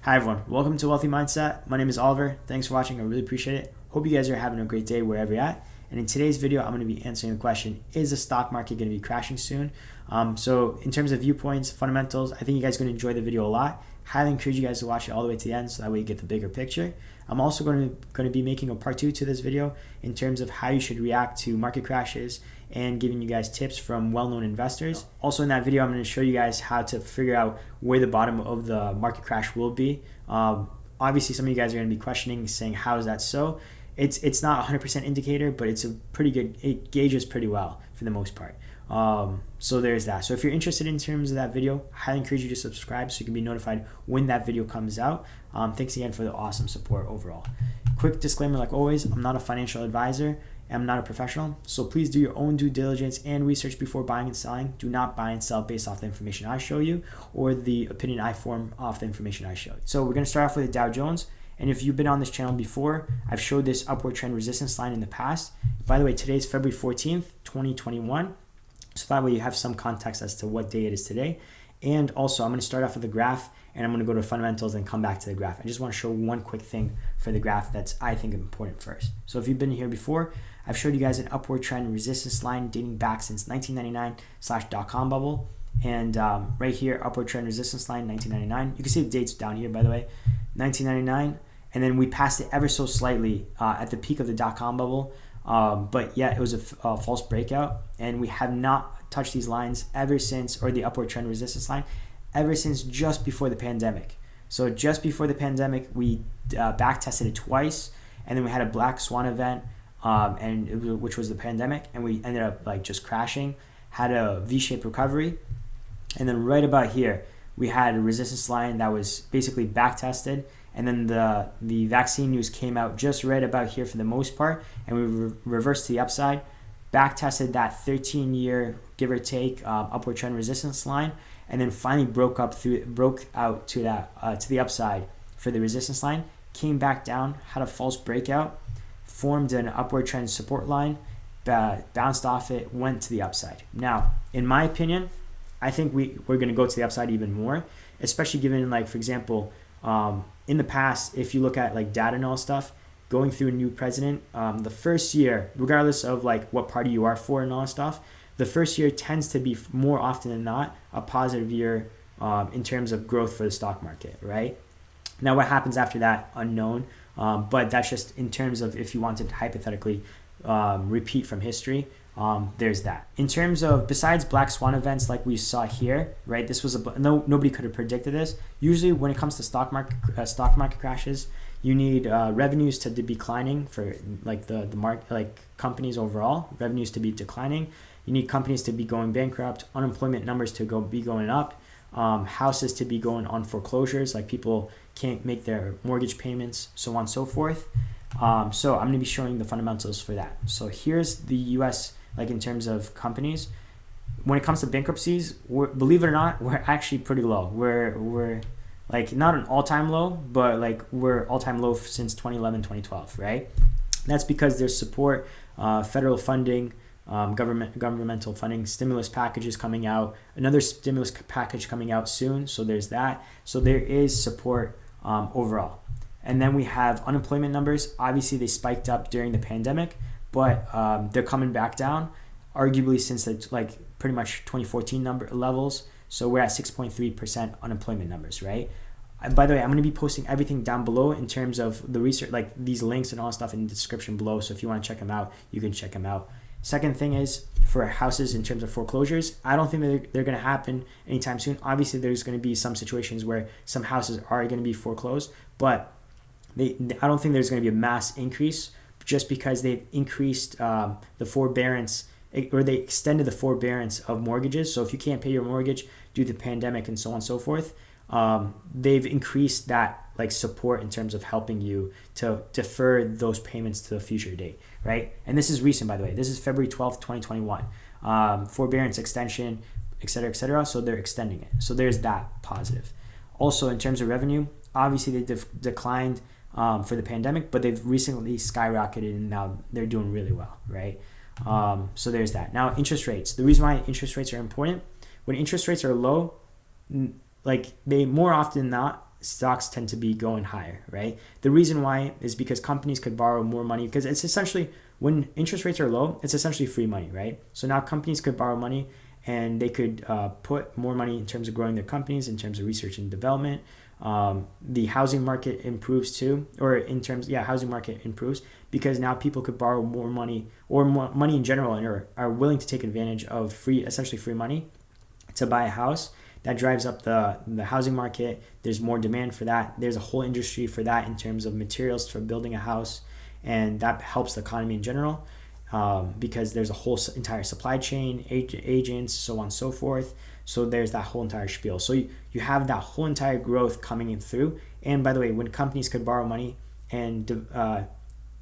Hi everyone, welcome to Wealthy Mindset. My name is Oliver. Thanks for watching. I really appreciate it. Hope you guys are having a great day wherever you're at. And in today's video, I'm going to be answering the question, is the stock market going to be crashing soon? So in terms of viewpoints, fundamentals, I think you guys are going to enjoy the video a lot. Highly encourage you guys to watch it all the way to the end so that way you get the bigger picture. I'm also going to be making a part 2 to this video in terms of how you should react to market crashes and giving you guys tips from well-known investors. Also in that video, I'm going to show you guys how to figure out where the bottom of the market crash will be. Obviously, some of you guys are going to be questioning, saying, how is that so? It's not a 100% indicator, but it's a pretty good, it gauges pretty well for the most part. So there's that. So if you're interested in terms of that video, I highly encourage you to subscribe so you can be notified when that video comes out. Thanks again for the awesome support overall. Quick disclaimer, like always, I'm not a financial advisor. I'm not a professional, so please do your own due diligence and research before buying and selling. Do not buy and sell based off the information I show you or the opinion I form off the information I show you. So we're going to start off with the Dow Jones. And if you've been on this channel before, I've showed this upward trend resistance line in the past. By the way, today's February 14th, 2021. So that way you have some context as to what day it is today. And also, I'm going to start off with the graph, and I'm going to go to fundamentals and come back to the graph. I just want to show one quick thing for the graph that's, I think, important first. So if you've been here before, I've showed you guys an upward trend resistance line dating back since 1999/dot-com bubble. And right here, upward trend resistance line, 1999. You can see the dates down here, by the way, 1999. And then we passed it ever so slightly at the peak of the dot-com bubble. But yeah, it was a false breakout. And we have not touched these lines ever since, or the upward trend resistance line, ever since just before the pandemic. So just before the pandemic, we back tested it twice. And then we had a black swan event, which was the pandemic. And we ended up like just crashing, had a V-shaped recovery. And then right about here, we had a resistance line that was basically back tested. And then the vaccine news came out just right about here for the most part, and we reversed to the upside, back tested that 13-year give or take upward trend resistance line, and then finally broke out to that to the upside for the resistance line, came back down, had a false breakout, formed an upward trend support line, bounced off it, went to the upside. Now, in my opinion, I think we're going to go to the upside even more, especially given, like, for example, in the past, if you look at like data and all stuff, going through a new president, the first year, regardless of like what party you are for and all stuff, the first year tends to be more often than not a positive year in terms of growth for the stock market, right? Now, what happens after that, unknown, but that's just in terms of if you wanted to hypothetically repeat from history. There's that. In terms of, besides black swan events like we saw here, right? This was nobody could have predicted this. Usually, when it comes to stock market crashes, you need revenues to be declining for like the market, like companies overall, revenues to be declining. You need companies to be going bankrupt, unemployment numbers to be going up, houses to be going on foreclosures, like people can't make their mortgage payments, so on and so forth. So I'm going to be showing the fundamentals for that. So here's the U.S. like in terms of companies. When it comes to bankruptcies, believe it or not, we're actually pretty low. We're like not an all-time low, but like we're all-time low since 2011, 2012, right? That's because there's support, federal funding, governmental funding, stimulus packages coming out, another stimulus package coming out soon. So there's that. So there is support overall. And then we have unemployment numbers. Obviously, they spiked up during the pandemic, but they're coming back down, arguably since the like pretty much 2014 number levels. So we're at 6.3% unemployment numbers, right? And by the way, I'm going to be posting everything down below in terms of the research, like these links and all that stuff in the description below. So if you want to check them out, you can check them out. Second thing is for houses in terms of foreclosures, I don't think they're going to happen anytime soon. Obviously, there's going to be some situations where some houses are going to be foreclosed, but I don't think there's going to be a mass increase just because they've increased the forbearance, or they extended the forbearance of mortgages. So if you can't pay your mortgage due to the pandemic and so on and so forth, they've increased that like support in terms of helping you to defer those payments to a future date, right? And this is recent, by the way. This is February 12th, 2021. Forbearance extension, et cetera, et cetera. So they're extending it. So there's that positive. Also, in terms of revenue, obviously they declined for the pandemic, but they've recently skyrocketed and now they're doing really well, right? So there's that. Now, interest rates. The reason why interest rates are important, when interest rates are low, like they more often than not, stocks tend to be going higher, right? The reason why is because companies could borrow more money, because it's essentially, when interest rates are low, it's essentially free money, right? So now companies could borrow money and they could put more money in terms of growing their companies, in terms of research and development. The housing market improves too, or in terms, housing market improves because now people could borrow more money, or more money in general, and are willing to take advantage of essentially free money to buy a house. That drives up the housing market. There's more demand for that. There's a whole industry for that in terms of materials for building a house, and that helps the economy in general because there's a whole entire supply chain, agents, so on and so forth. So there's that whole entire spiel. So you have that whole entire growth coming in through. And by the way, when companies could borrow money and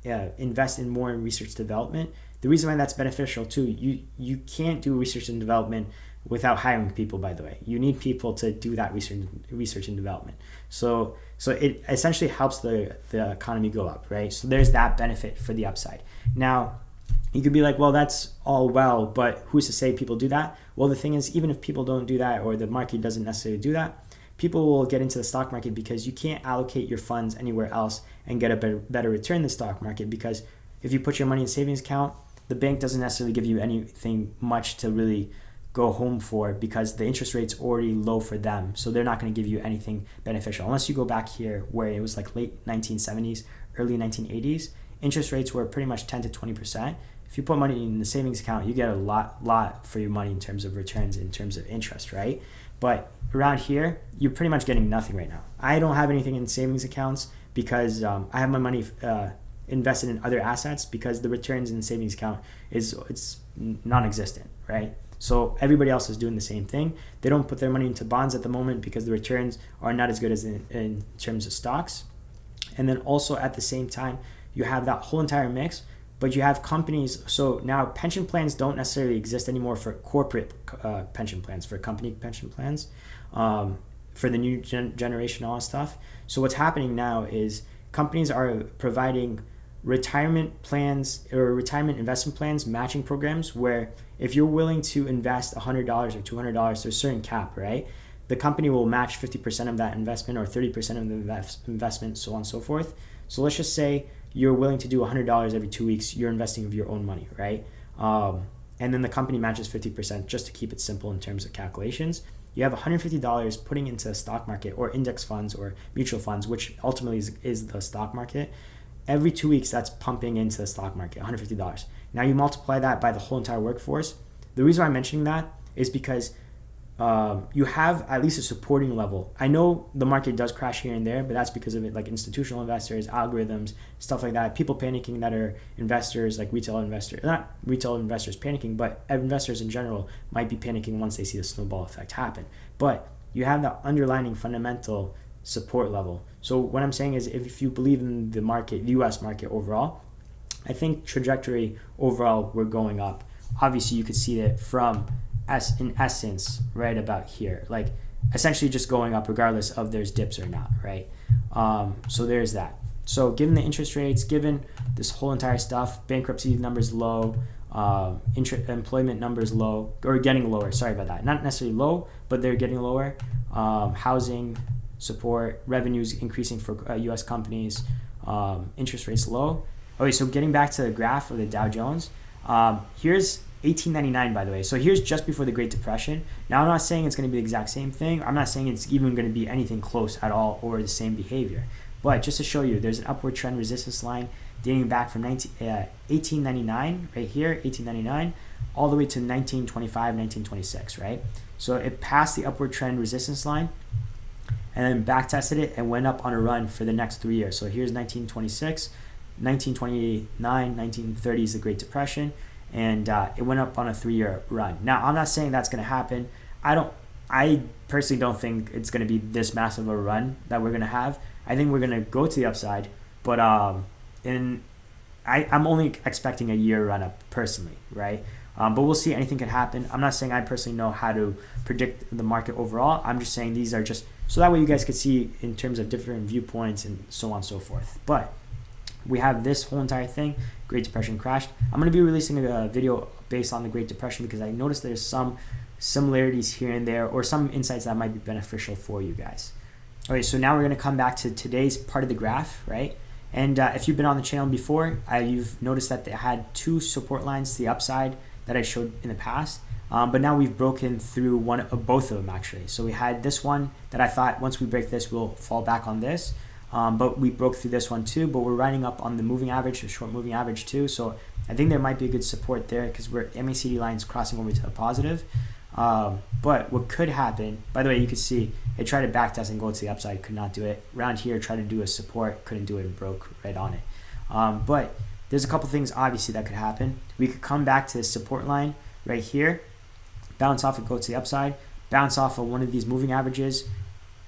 invest in more in research development, the reason why that's beneficial too, you can't do research and development without hiring people, by the way. You need people to do that research and development. So it essentially helps the economy go up, right? So there's that benefit for the upside. Now, you could be like, well, that's all well, but who's to say people do that? Well, the thing is, even if people don't do that, or the market doesn't necessarily do that, people will get into the stock market because you can't allocate your funds anywhere else and get a better return in the stock market. Because if you put your money in a savings account, the bank doesn't necessarily give you anything much to really go home for, because the interest rate's already low for them. So they're not going to give you anything beneficial. Unless you go back here where it was like late 1970s, early 1980s, interest rates were pretty much 10 to 20%. If you put money in the savings account, you get a lot for your money in terms of returns, in terms of interest, right? But around here, you're pretty much getting nothing right now. I don't have anything in savings accounts because I have my money invested in other assets, because the returns in the savings account it's non-existent, right? So everybody else is doing the same thing. They don't put their money into bonds at the moment because the returns are not as good as in terms of stocks. And then also at the same time, you have that whole entire mix. But you have companies, so now pension plans don't necessarily exist anymore for corporate pension plans, for company pension plans, for the new generation, all that stuff. So what's happening now is companies are providing retirement plans or retirement investment plans, matching programs, where if you're willing to invest $100 or $200, there's a certain cap, right? The company will match 50% of that investment or 30% of the investment, so on and so forth. So let's just say you're willing to do $100 every 2 weeks, you're investing of your own money, right? And then the company matches 50% just to keep it simple in terms of calculations. You have $150 putting into the stock market or index funds or mutual funds, which ultimately is the stock market. Every 2 weeks, that's pumping into the stock market, $150. Now you multiply that by the whole entire workforce. The reason why I'm mentioning that is because you have at least a supporting level. I know the market does crash here and there, but that's because of it, like institutional investors, algorithms, stuff like that. People panicking that are investors, like retail investors, not retail investors panicking, but investors in general might be panicking once they see the snowball effect happen. But you have that underlying fundamental support level. So what I'm saying is, if you believe in the market, the US market overall, I think trajectory overall, we're going up. Obviously, you could see it from in essence right about here, like essentially just going up regardless of there's dips or not, right? So there's that. So given the interest rates, given this whole entire stuff, bankruptcy numbers low, employment numbers low, or getting lower, sorry about that, not necessarily low, but they're getting lower. Housing support, revenues increasing for US companies, interest rates low. Okay, so getting back to the graph of the Dow Jones, here's 1899, by the way. So here's just before the Great Depression. Now, I'm not saying it's going to be the exact same thing. I'm not saying it's even going to be anything close at all or the same behavior. But just to show you, there's an upward trend resistance line dating back from 1899, right here, 1899, all the way to 1925, 1926, right? So it passed the upward trend resistance line and then back tested it and went up on a run for the next 3 years. So here's 1926, 1929, 1930 is the Great Depression. And it went up on a 3-year run. Now, I'm not saying that's going to happen. I personally don't think it's going to be this massive a run that we're going to have. I think we're going to go to the upside, but I'm only expecting a year run up personally, right? But we'll see. Anything could happen. I'm not saying I personally know how to predict the market overall. I'm just saying these are just so that way you guys could see in terms of different viewpoints and so on and so forth. But we have this whole entire thing. Great Depression crashed. I'm going to be releasing a video based on the Great Depression because I noticed there's some similarities here and there or some insights that might be beneficial for you guys. Okay, so now we're going to come back to today's part of the graph, right? And if you've been on the channel before, you've noticed that they had two support lines to the upside that I showed in the past. But now we've broken through both of them actually. So we had this one that I thought once we break this, we'll fall back on this. But we broke through this one too, but we're riding up on the moving average, the short moving average too. So I think there might be a good support there because we're MACD lines crossing over to the positive. But what could happen, by the way, you can see it tried to back test and go to the upside, could not do it. Around here, tried to do a support, couldn't do it and broke right on it. But there's a couple things obviously that could happen. We could come back to the support line right here, bounce off and go to the upside, bounce off of one of these moving averages.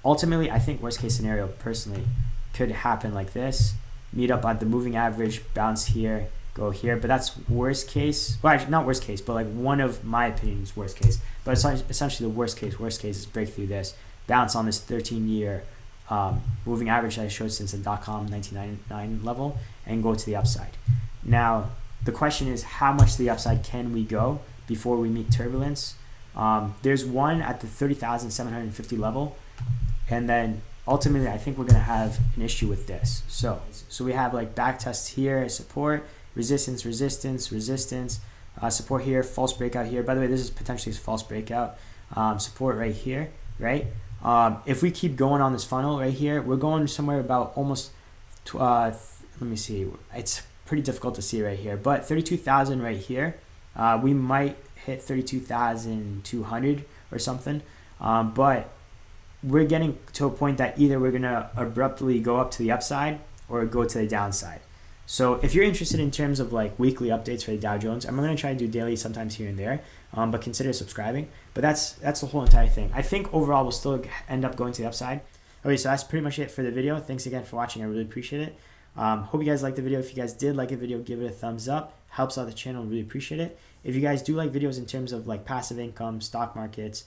Ultimately, I think worst case scenario personally could happen like this, meet up at the moving average, bounce here, go here, but that's worst case. Well, actually not worst case, but like one of my opinions worst case. But it's essentially the worst case. Worst case is break through this, bounce on this 13-year moving average that I showed since the .com 1999 level, and go to the upside. Now the question is, how much to the upside can we go before we meet turbulence? There's one at the 30,750 level, and then ultimately I think we're gonna have an issue with this. So we have like back test here, support, resistance, resistance, resistance, support here, false breakout here. By the way, this is potentially a false breakout. Support right here, right? If we keep going on this funnel right here, we're going somewhere about almost, let me see, it's pretty difficult to see right here, but 32,000 right here. We might hit 32,200 or something, but we're getting to a point that either we're gonna abruptly go up to the upside or go to the downside. So if you're interested in terms of like weekly updates for the Dow Jones, I'm gonna try to do daily sometimes here and there, but consider subscribing. But that's the whole entire thing. I think overall we'll still end up going to the upside. Okay, so that's pretty much it for the video. Thanks again for watching. I really appreciate it. Hope you guys liked the video. If you guys did like the video, give it a thumbs up. Helps out the channel. Really appreciate it. If you guys do like videos in terms of like passive income, stock markets,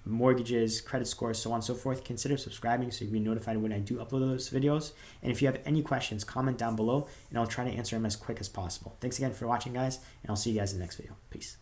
mortgages, credit scores, so on and so forth, consider subscribing so you can be notified when I do upload those videos. And if you have any questions, comment down below and I'll try to answer them as quick as possible. Thanks again for watching, guys, and I'll see you guys in the next video. Peace.